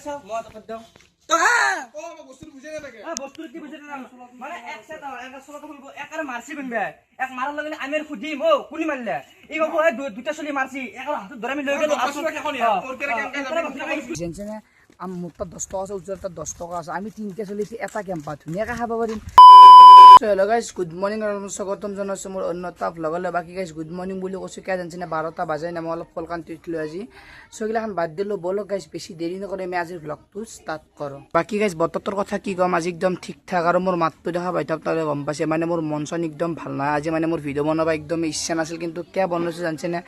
মোৰ তাত 10 টকা আছে, উজ্জ্বল তাত 10 টকা আছে, আমি তিনটা চলি এটা কেম্পা ধুনীয়াকৈ খাব পাৰিম। হেল্ল' গাইজ, গুড মৰ্ণিং আৰু স্বাগতম জনাইছোঁ মোৰ অন্য এটা ভ্লগলৈ। বাকী গাইজ গুড মৰ্ণিং বুলি কৈছোঁ কিয় জানিছেনে, 12টা বাজাই নাই, মই অলপ কলকান্তি উঠিলোঁ আজি। চগিলাখান বাদ দিলোঁ, ব'লক গাইজ বেছি দেৰি নকৰি আমি আজিৰ ভ্লগটো ষ্টাৰ্ট কৰোঁ। বাকী গাইজ বতৰটোৰ কথা কি ক'ম, আজি একদম ঠিক ঠাক আৰু মোৰ মাতটো দেখা পাই তাৰে গম পাইছে, মানে মোৰ মন চন একদম ভাল নাই আজি, মানে মোৰ ভিডিঅ' বনাব একদম ইচ্ছা নাছিল, কিন্তু কিয় বনাইছোঁ জানিছেনে,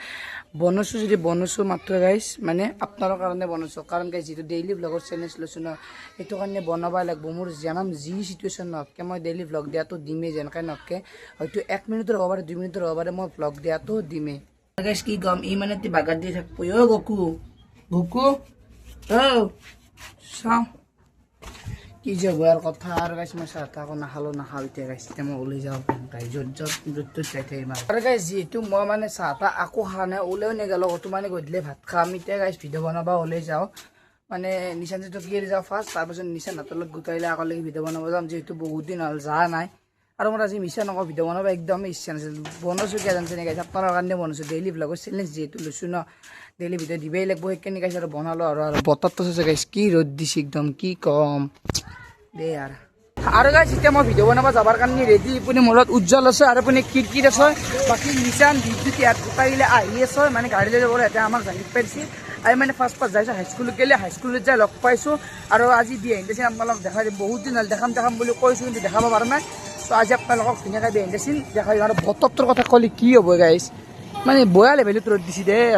বনাইছোঁ মাত্ৰ গাইজ মানে আপোনালোকৰ কাৰণে বনাইছোঁ। কাৰণ গাইজ যিটো ডেইলি ভ্লগৰ চেলেঞ্জ লৈছোঁ ন, সেইটো কাৰণে বনাবই লাগিব। মোৰ জানাম যি চিটুৱেশ্যন নহওককে মই ডেইলি ভ্লগ দিয়াটো দিমেই, যেনেকৈ নহওককে হয়তো 1 মিনিটৰ হ'ব পাৰে 2 মিনিটৰ হ'ব পাৰে, মই ভ্লগ দিয়াটো দিমেই। গাইজ কি ক'ম, ই মানে বাগান দি থাকিব। অ' গকু অ' চাওঁ কি যে হোৱাৰ কথা। আৰু গাইজ মই চাহ তাহ নাখাওঁ এতিয়া গাইজ, এতিয়া মই ওলাই যাওঁ য'ত চাই থাকিম আৰু গাইজ। যিহেতু মই মানে চাহ তাহ আকৌ খোৱা নাই, ওলাইও নেগেলোঁ ক'তো, মানে গধূলি ভাত খাম। এতিয়া গাইজ ভিডিঅ' বনাব ওলাই যাওঁ, মানে নিচান যিটো কি যাওঁ ফাৰ্ষ্ট, তাৰপিছত নিচান হাতৰ লগত গোটাইলে একেলগে ভিডিঅ' বনাব যাম, যিহেতু বহুত দিন হ'ল যোৱা নাই। আৰু মোৰ আজি মিছা নকওঁ, ভিডিঅ' বনাব একদমেই ইচ্ছা নাছিল। বনাইছোঁ কিয় জানিছে নেকি, আপোনাৰ কাৰণে বনাইছোঁ। ডেইলি ভ্লগৰ চেলেঞ্জ যিহেতু লৈছোঁ ন, ডেইলি ভিডিঅ' দিবই লাগিব, সেইকাৰণে গাইছ আৰু বনালোঁ। আৰু বতৰটো চাইছে গাইছ, কি ৰ'দ দিছে একদম, কি ক'ম দেই। আৰু গাইছ এতিয়া মই ভিডিঅ' বনাব যাবৰ কাৰণে ৰেডি। ইপিনে মূৰত উজ্জ্বল আছে আৰু ইপিনে খিৰিকীত আছে, বাকী নিচান বিদ্যুৎ ইয়াত গোটাইলে আহি আছে, মানে গাড়ী লৈ যাব এতিয়া আমাক জানি পাইছে। আমি মানে ফাৰ্ষ্ট যাইছোঁ হাইস্কুলত, গ'লে হাইস্কুলত যাই লগ পাইছোঁ। আৰু আজি বিহাইণ্ড চিন আপোনালোকক দেখাই দিম, বহুত দিন হ'ল দেখাম বুলি কৈছোঁ, কিন্তু দেখাব পৰা নাই। ত' আজি আপোনালোকক ধুনীয়াকৈ বিহাইণ্ড চিন দেখাই দিম। আৰু বতৰটোৰ কথা ক'লে কি হ'ব গাইছ, মানে বয়া লেভেলত ৰ'দ দিছে দেই।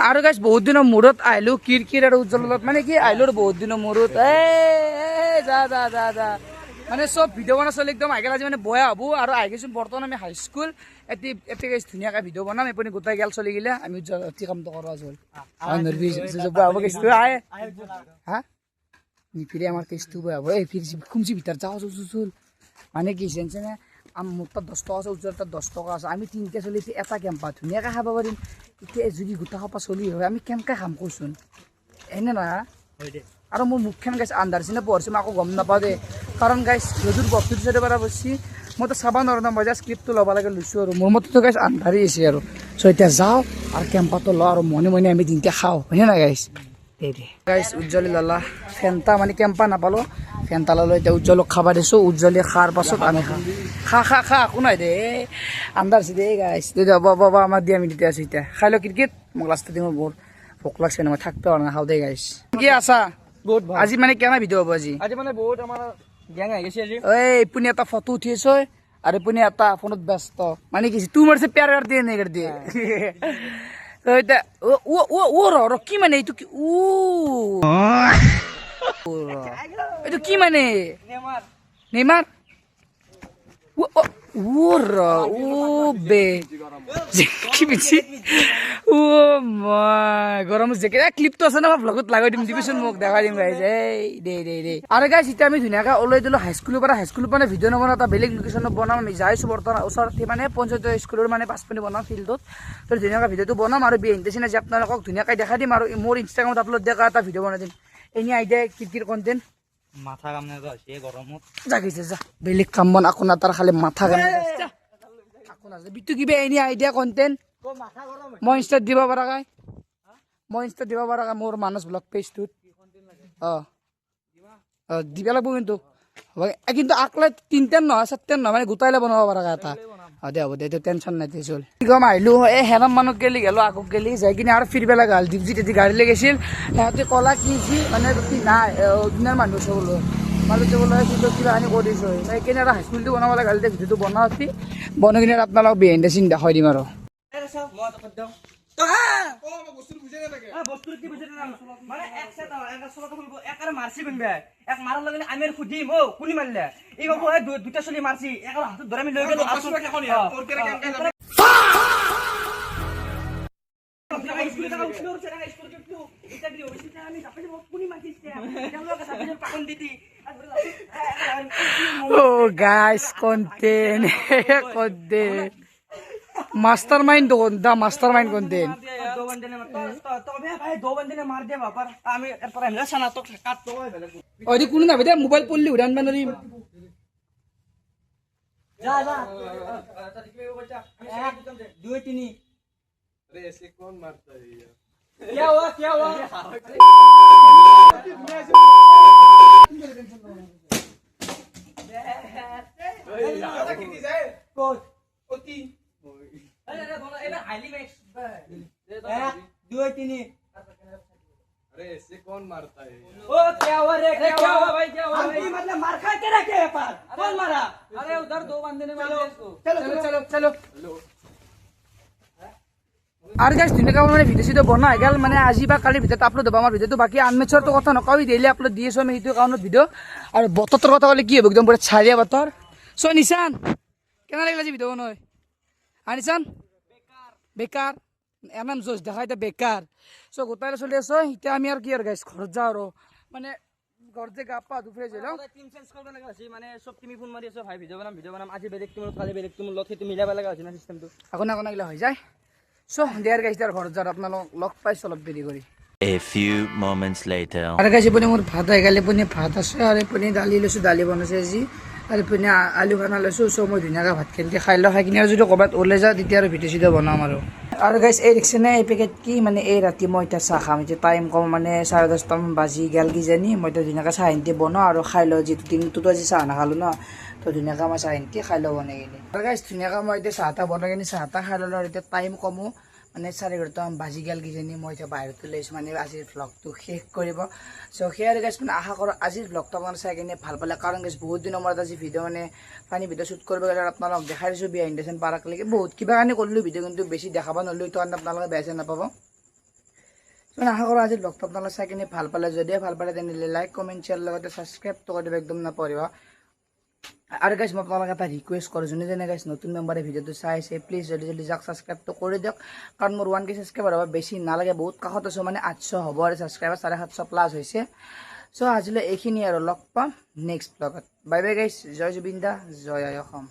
আৰু গাইছ বহুত দিনৰ মূৰত আহিলোঁ খিৰিকীৰ আৰু উজ্জ্বলত, মানে কি আহিলোঁ আৰু বহুত দিনৰ মূৰত। যা মানে চব ভিডিঅ' বনাই চলি একদম আহি গ'ল আজি, মানে বয়া হ'ব। আৰু আহি গৈছোঁ বৰ্তমান আমি হাইস্কুল, এতিয়া গাইছ ধুনীয়াকৈ ভিডিঅ' বনাম। এপিনে গোটাই গেল চলি গ'লে আমি অতি কামটো কৰোঁ আজি। হা নিফিৰে আমাৰ কেছটো বেয়া হ'ব, এই ফিৰ খুমচি ভিতৰত যাওঁ চল। মানে কি জানিছেনে, মোৰ তাত 10 টকা আছে, উজ্জ্বল তাত 10 টকা আছে, আমি তিনটা চলি এটা কেম্পা ধুনীয়াকৈ খাব পাৰিম। এতিয়া যদি গোটা সোপা চলি হয়, আমি কেনেকৈ খাম কচোন, এনে নহয়। আৰু মোৰ মুখখন গাইছ আন্ধাৰ চিনে পঢ়িছে, মই আকৌ গম নাপাওঁ দেই। কাৰণ গাইছ যদিৰ বস্তুটো চাইড পৰা বসি মইতো চাব নোৱাৰোঁ ন, মই জাষ্ট ক্লিপটো ল'ব লাগে লৈছোঁ। আৰু মোৰ মতেতো গাইছ আন্ধাৰি আছে আৰু। চ' এতিয়া যাওঁ আৰু কেম্পাটো লওঁ, আৰু মনে আমি তিনিটা খাওঁ, হয়নে নাই গাইছ। গাইছ উজ্জ্বলি ল'লা ফেণ্টা, মানে কেম্পা নাপালোঁ, ফেণ্টা ল'লোঁ। এতিয়া উজ্জ্বলক খাব দিছোঁ, উজ্জ্বলি খোৱাৰ পাছত আমি খা একো নাই দে, আন্ধাৰ আছে দেই গাইছ। বাবা আমাৰ দিয়া আমি তেতিয়া আছোঁ, এতিয়া খাই লওঁ ক্ৰিকেট। মোক লাষ্টত মোৰ বহুত ভোক লাগছে, মই থাকিব পৰা নাই, খাওঁ দেই গাইছ। কি আছা বহুত ভাল আজি, মানে কেনে ভিডিঅ' হ'ব আজি মানে বহুত আমাৰ গেং আহি গৈছে আজি। এই ইপিনে এটা ফটো উঠি আছ আৰু ইপিনে এটা ফোনত ব্যস্ত, মানে কি তোৰ মাৰছে প্যাৰ কৰি দিয়ে এনেকৈ দিয়ে। এতিয়া ৰ কি মানে এইটো কি, এইটো কি মানে নেইমাৰ গৰম জেকেট ক্লিপটো আছে ন, মই ভ্লগত লগাই দিম, দিবিচোন মোক দেখাই দিম গাইজ। দে আৰু গাইজ এতিয়া আমি ধুনীয়াকৈ ওলাই দিলোঁ হাইস্কুলৰ পৰা। হাইস্কুলৰ পৰা ভিডিঅ' নবনাওঁ, এটা বেলেগ লোকেশ্যনত বনাম। আমি যাইছোঁ বৰ্তমান ওচৰত, মানে পঞ্চায়ত স্কুলৰ মানে 5 মিনিট বনাম ফিল্ডত। তো ধুনীয়াকৈ ভিডিঅ'টো বনাম আৰু বিহাইণ্ড চিন আজি আপোনালোকক ধুনীয়াকৈ দেখাই দিম। আৰু মোৰ ইনষ্টাগ্ৰামত আপলোড দিয়া এটা ভিডিঅ' বনাই দিম, এনে আইডিয়া কিৰ কণ্টেণ্ট। মাথা কাম নাই গৰমত জাগিছে, যা বেলেগ কাম বন আকৌ নাটাৰ খালি মাথা কাম বিটু কিবা এনে আইডিয়া কণ্টেণ্ট মই ইনষ্টাত দিব পৰা গাই, মোৰ মানস ব্লগ পেজটোত দিব লাগিব। কিন্তু আকলাই 3 নহয় 4 নহয়, মানে গোটাইলে বনাব পৰা এটা। হ'ব দে টেনশ্যন নাই, চল কি কম। আহিলোঁ এই হেৰাম মানুহ গেলি গেলোঁ, আগত গেলি যাই কিনে আৰু ফিৰব লগা হ'ল। ডিপজি তেতি গাড়ী লৈ গৈছিল, সিহঁতে ক'লা কি মানে নাই দিনৰ মানুহ চবলৈ মাজতে বোলে কিন্তু কিবা খানি কৰিছোঁ, সেইকাৰণে আৰু হাইস্কুলটো বনাব লগা হ'ল। ভিডিঅ'টো বনাই কিনে আপোনালোক বিহাইণ্ড চিন দেখাই দিম। আৰু guys content master mind content बंदे ने तो बे भाई 2 बंदे ने मार दिया वापर आम्ही पर हमला सना तो काट तो অদি কোনো না বেটা মোবাইল পড়লি উড়ান বানরি जा जा 2 3 अरे ऐसे कौन मारता है यार क्या हुआ कितनी जाए कोच ओती अरे बोला ए हाईली में 2 3 अरे ऐसे कौन मारता है यार ओ क्या हुआ रे क्या हुआ भाई क्या हुआ भाई मतलब मार खा के रखे है पर कौन मारा अरे उधर 2 बंदे ने मारा इसको চলো চলো আর গাইস ধুনীয়াকৈ মানে ভিডিঅ' চিডিঅ' বনোৱা হৈ গ'ল মানে আজি বা কালিৰ ভিতৰত আপলোড হ'ব আমাৰ ভিডিঅ'টো বাকী আনমেচৰটো কথা নকওঁ ডেইলি আপলোড দি আছোঁ আমি সেইটো কাৰণত ভিডিঅ' আৰু বতৰটোৰ কথা ক'লে কি হ'ব একদম পুৰা চাৰিয়া বতৰ চ' নিচান কেনে লাগিল আজি ভিডিঅ' বনাই নিচান বেকাৰ এৰ নাম জোশ দেখা এতিয়া বেকাৰ চ' গোটাই চলি আছো এতিয়া আমি আৰু কি আৰু গাইছ ঘৰত যাওঁ আৰু মানে ঘৰত যে গা পা ধুই যাওঁ টিম চেঞ্জ কৰিব লগা হৈছে মানে সব তুমি ফোন মাৰি আছো ভাই ভিডিঅ' বনাম আজি বেলেগ টিমত কালি বেলেগ টিমত লগত সেইটো মিলাব লগা হৈছে না সিস্টেমটো আকৌ নাগিলা হৈ যায় চ' দেয়াৰ গাইছ তাৰ ঘৰত যাওঁ আপোনালোক লগ পাইছোঁ অলপ দেৰি কৰি A few moments later. আৰু গাইছ ইপিনে মোৰ ভাত আহি গ'ল ইপিনে ভাত আছে আৰু ইপিনে দালি লৈছোঁ দালি বনাইছে আজি আৰু ইপিনে আলু খানা লৈছোঁ চ' মই ধুনীয়াকৈ ভাত খেলি খাই লওঁ খাই কিনে আৰু যদি ক'ৰবাত ওলাই যাওঁ তেতিয়া আৰু ভিডিঅ' চিডিঅ' বনাম আৰু গাইছ এই দেখিছেনে এই পেকেট কি মানে এই ৰাতি মই এতিয়া চাহ খাম এতিয়া টাইম কম মানে 10:30মান বাজি গ'ল কিজানি মই এতিয়া ধুনীয়াকৈ চাহ এনটি বনাওঁ আৰু খাই লওঁ যিটো দিনটোতো আজি চাহ নাখালোঁ ন তো ধুনীয়াকৈ মই চাহ এনটি খাই লওঁ বনাই কিনে আৰু গাইছ ধুনীয়াকৈ মই এতিয়া চাহ তাহ বনাই কিনে চাহ তাহ খাই ল'লোঁ আৰু এতিয়া টাইম কমো মানে 11:30মান বাজি গ'ল কিজানি মই এতিয়া বাহিৰত ওলাইছোঁ মানে আজিৰ ভ্লগটো শেষ কৰিব চ' সেয়াই গাইছ মানে আশা কৰোঁ আজিৰ ভ্লগটো আপোনালোকে চাই কিনে ভাল পালে কাৰণ গাইছ বহুত দিনৰ মূৰত আজি ভিডিঅ' মানে ফানি ভিডিঅ' শ্বুট কৰিব গ'লে আপোনালোকক দেখাই দিছোঁ বিহাইণ্ড দ্য চিন পাৰ্কলৈকে বহুত কিবা কাৰণে কৰিলোঁ ভিডিঅ' কিন্তু বেছি দেখাব নোৱাৰিলোঁ সেইটো কাৰণে আপোনালোকে বেয়া চেয়া নাপাব মানে আশা কৰোঁ আজিৰ ভ্লগটো আপোনালোকে চাই কিনে ভাল পালে যদিহে ভাল পালে তেনেহ'লে লাইক কমেণ্ট শ্বেয়াৰ লগতে ছাবস্ক্ৰাইবটো কৰি দিব একদম নপৰিব আৰু গাইছ মই আপোনালোকে এটা ৰিকুৱেষ্ট কৰোঁ যোনে যেনে গাইছ নতুন মেম্বাৰে ভিডিঅ'টো চাই আছে প্লিজ জলদি যাওক ছাবস্ক্ৰাইবটো কৰি দিয়ক কাৰণ মোৰ 1K ছাবস্ক্ৰাইবাৰ হ'ব বেছি নালাগে বহুত কাষত আছোঁ মানে 800 হ'ব আৰু ছাবস্ক্ৰাইবাৰ 750 প্লাছ হৈছে চ' আজিলৈ এইখিনি আৰু লগ পাম নেক্সট ব্লগত বাই বাই গাইছ জয় জুবিন দা জয় অসম